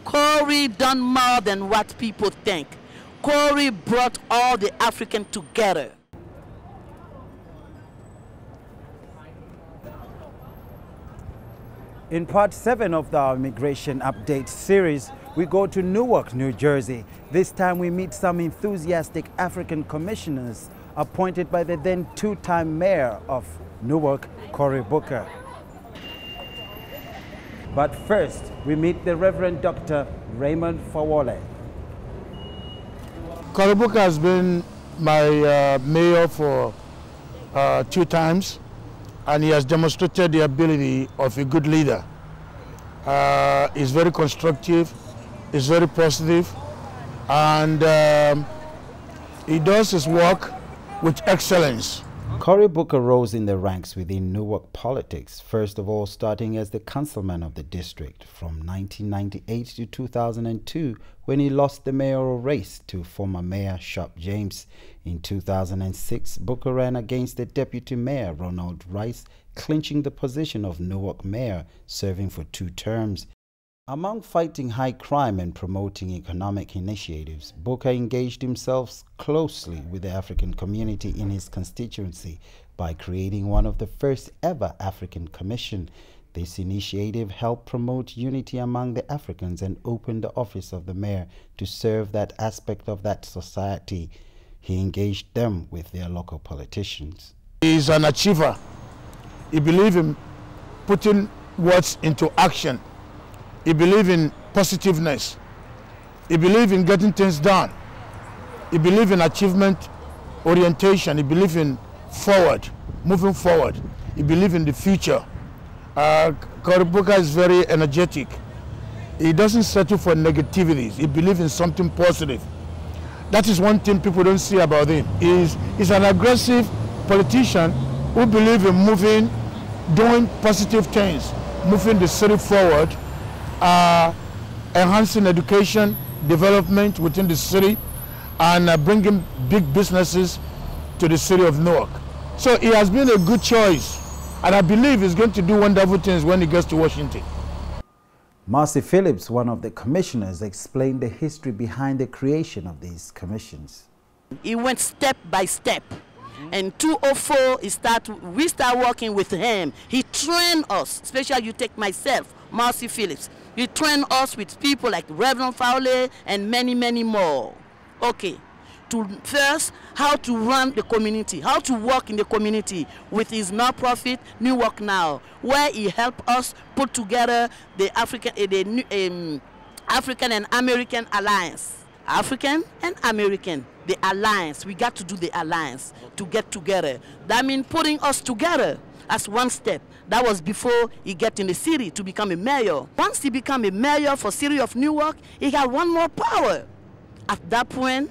Cory done more than what people think. Cory brought all the Africans together. In part 7 of the Immigration Update series, we go to Newark, New Jersey. This time we meet some enthusiastic African commissioners appointed by the then two-time mayor of Newark, Cory Booker. But first, we meet the Reverend Dr. Raymond Fawole. Cory Booker has been my mayor for 2 times, and he has demonstrated the ability of a good leader. He's very constructive, he's very positive, and he does his work with excellence. Cory Booker rose in the ranks within Newark politics, first of all starting as the councilman of the district from 1998 to 2002, when he lost the mayoral race to former Mayor Sharp James. In 2006, Booker ran against the deputy mayor Ronald Rice, clinching the position of Newark mayor, serving for 2 terms. Among fighting high crime and promoting economic initiatives, Booker engaged himself closely with the African community in his constituency by creating one of the first ever African Commission. This initiative helped promote unity among the Africans and opened the office of the mayor to serve that aspect of that society. He engaged them with their local politicians. He's an achiever. He believes in putting words into action. He believes in positiveness. He believes in getting things done. He believes in achievement orientation. He believes in forward, moving forward. He believes in the future. Cory Booker is very energetic. He doesn't settle for negativities. He believes in something positive. That is one thing people don't see about him. He's an aggressive politician who believes in moving, doing positive things, moving the city forward, enhancing education, development within the city, and bringing big businesses to the city of Newark. So he has been a good choice, and I believe he's going to do wonderful things when he gets to Washington. Marcy Phillips, one of the commissioners, explained the history behind the creation of these commissions. He went step by step. In 2004, we start working with him. He trained us, especially you take myself, Marcy Phillips. He trained us with people like Reverend Fowler and many, many more. Okay, first, how to run the community, how to work in the community with his non-profit Newark Now, where he helped us put together the African and American Alliance. African and American, the alliance. We got to do the alliance to get together. That means putting us together as one step. That was before he get in the city to become a mayor. Once he became a mayor for city of Newark, he got one more power. At that point,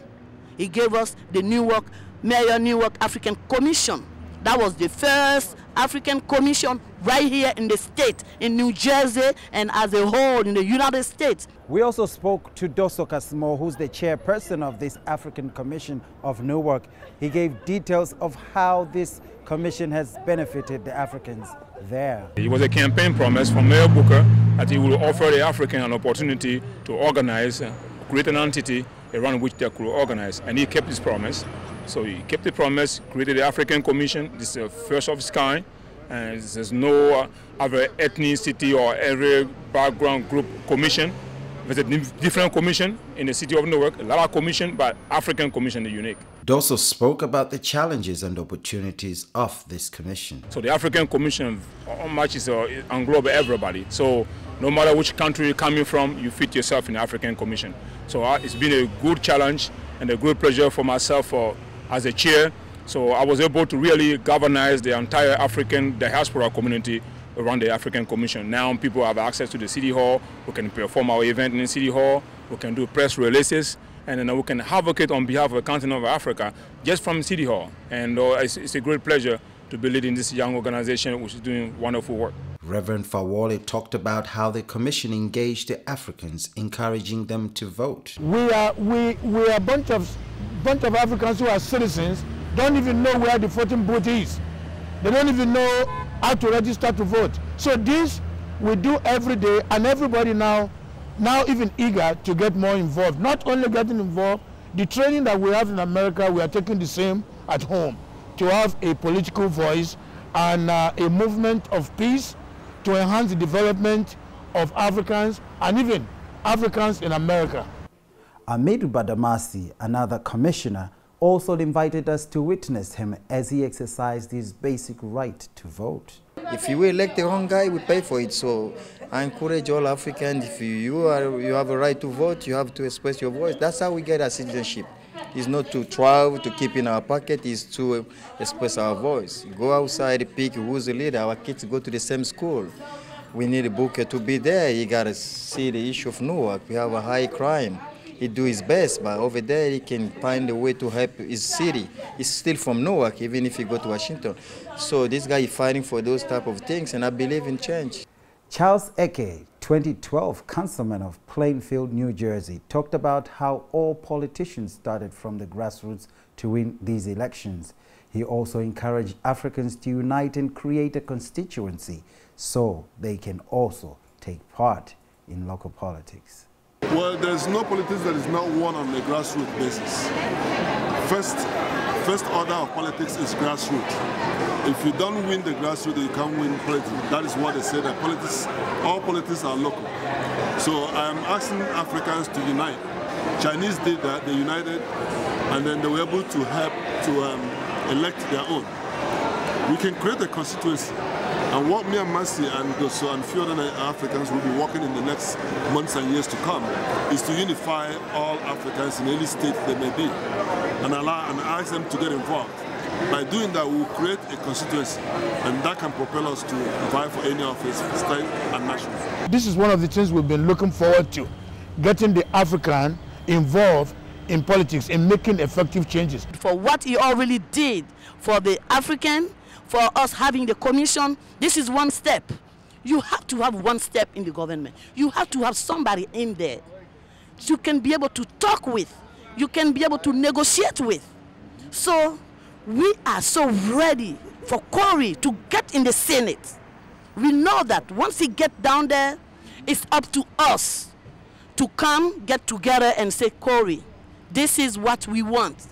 he gave us the Newark Mayor Newark African Commission. That was the first African Commission right here in the state, in New Jersey, and as a whole in the United States. We also spoke to Dosso Kassimou, who's the chairperson of this African Commission of Newark. He gave details of how this commission has benefited the Africans there. It was a campaign promise from Mayor Booker that he will offer the African an opportunity to organize, create an entity around which they could organize, and he kept his promise. So he kept the promise, created the African Commission. This is the first of its kind, and there's no other ethnicity or every background group commission. There's a different commission in the city of Newark, a lot of commission, but African Commission is unique. Dosso spoke about the challenges and opportunities of this commission. So the African Commission how much is englobe everybody. So no matter which country you're coming from, you fit yourself in the African Commission. So it's been a good challenge and a good pleasure for myself as a chair. So I was able to really galvanize the entire African diaspora community around the African Commission. Now people have access to the City Hall. We can perform our event in the City Hall. We can do press releases. And then we can advocate on behalf of the continent of Africa just from City Hall. And it's a great pleasure to be leading this young organization which is doing wonderful work. Reverend Fawole talked about how the commission engaged the Africans, encouraging them to vote. We are a bunch of Africans who are citizens, don't even know where the voting booth is. They don't even know how to register to vote. So this we do every day, and everybody now now even eager to get more involved. Not only getting involved, the training that we have in America, we are taking the same at home, to have a political voice and a movement of peace to enhance the development of Africans and even Africans in America. Amidu Badamasi, another commissioner, also invited us to witness him as he exercised his basic right to vote. If you elect the wrong guy, we pay for it. So I encourage all Africans, if you have a right to vote, you have to express your voice. That's how we get our citizenship. It's not to travel, to keep in our pocket, it's to express our voice. Go outside, pick who's the leader. Our kids go to the same school. We need Booker to be there. You got to see the issue of Newark. We have a high crime. He do his best, but over there he can find a way to help his city. He's still from Newark, even if he go to Washington. So this guy is fighting for those type of things, and I believe in change. Charles Eke, 2012 councilman of Plainfield, New Jersey, talked about how all politicians started from the grassroots to win these elections. He also encouraged Africans to unite and create a constituency so they can also take part in local politics. Well, there's no politics that is not won on a grassroots basis. First order of politics is grassroots. If you don't win the grassroots, you can't win politics. That is what they say, that all politics are local. So I'm asking Africans to unite. Chinese did that, they united, and then they were able to help to elect their own. We can create a constituency. And what me and Mercy and Dosso and few other Africans will be working in the next months and years to come is to unify all Africans in any state they may be and ask them to get involved. By doing that, we will create a constituency, and that can propel us to vie for any office, state and national. This is one of the things we've been looking forward to, getting the African involved in politics and making effective changes. For what he already did for the African, for us having the commission, this is one step. You have to have one step in the government. You have to have somebody in there you can be able to talk with, you can be able to negotiate with. So we are so ready for Cory to get in the Senate. We know that once he gets down there, it's up to us to come, get together and say, Cory, this is what we want.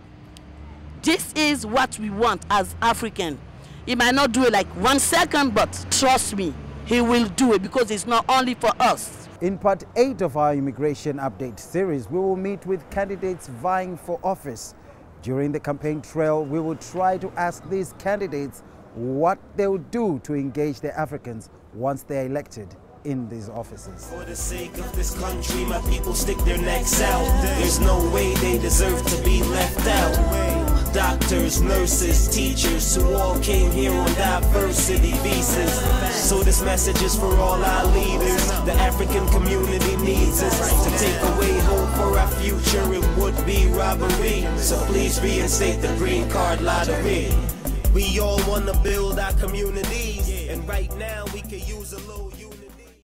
This is what we want as African. He might not do it like 1 second, but trust me, he will do it because it's not only for us. In part 8 of our immigration update series, we will meet with candidates vying for office. During the campaign trail, we will try to ask these candidates what they will do to engage the Africans once they are elected in these offices. For the sake of this country, my people stick their necks out. There's no way they deserve to be left out. Doctors, nurses, teachers who all came here on diversity visas. So this message is for all our leaders. The African community needs us. To take away hope for our future, it would be robbery. So please reinstate the green card lottery. We all want to build our communities, and right now we could use a little